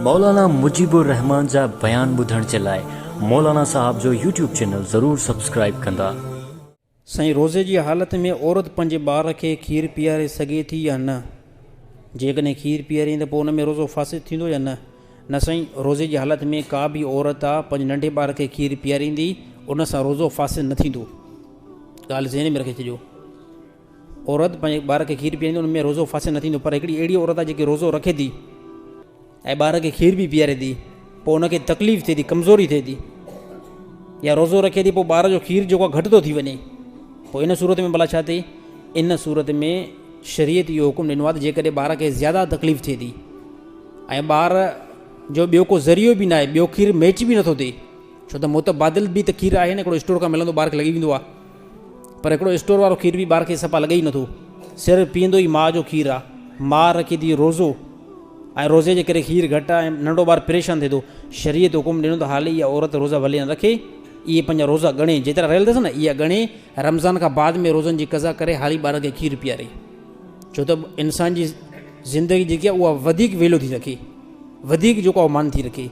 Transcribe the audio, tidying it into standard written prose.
मौलाना मुजीबुर रहमान जा बयान ॿुधण जे लाइ मौलाना साहब जो यूट्यूब चैनल ज़रूर सब्सक्राइब कंदा। साईं, रोज़े जी हालत में औरत पंहिंजे ॿार खे खीरु पीआरे सघे थी या न? जेकॾहिं खीरु पीआरे त पोइ उन में रोज़ो फासिद थींदो या न? न साईं, रोज़े जी हालत में का बि औरत आहे पंहिंजे नंढे ॿार खे खीरु पीआरींदी, उन सां रोज़ो फासिद न थींदो। ॻाल्हि ज़हन में रखे छॾियो। औरत पंहिंजे ॿार खे खीरु पीआरींदी, उन में रोज़ो फासिद न थींदो। पर हिकिड़ी अहिड़ी औरत आहे जेकी रोज़ो रखे थी ऐं ॿार खे खीरु बि पीआरे थी, पोइ उनखे तकलीफ़ थिए थी, कमज़ोरी थिए थी, या रोज़ो रखे थी, पोइ ॿार जो खीरु जेको आहे घटि थो थी वञे, पोइ इन सूरत में भला छा थिए? इन सूरत में शरीयत इहो हुकुम ॾिनो आहे त जेकॾहिं ॿार खे ज़्यादा तकलीफ़ थिए थी ऐं ॿार जो ॿियो को ज़रियो बि न आहे, ॿियो खीरु मैच बि नथो थिए, छो त मुतबादिल बि त खीरु आहे न, हिकिड़ो स्टोर खां मिलंदो ॿार खे लॻी वेंदो आहे, पर हिकिड़ो स्टोर वारो खीरु बि ॿार खे सफ़ा लॻे ई नथो। सिर्फ़ु पीअंदो ई माउ जो खीरु आहे। माउ रखे थी रोज़ो ऐं रोज़े जे करे खीरु घटि आहे ऐं नंढो ॿारु परेशान थिए थो। शरीयत हुकुम ॾिनो त हाली इहा औरत रोज़ा भले न रखे, इहे पंहिंजा रोज़ा ॻणे, जेतिरा रहियल अथसि न इहा ॻणे, रमज़ान खां बाद में रोज़नि जी क़ज़ा करे हाली ॿार खे खीरु पीआरे, छो त इंसान जी ज़िंदगी जेकी आहे उहा वधीक वेलो थी रखे, वधीक जेको आहे मान थी रखे।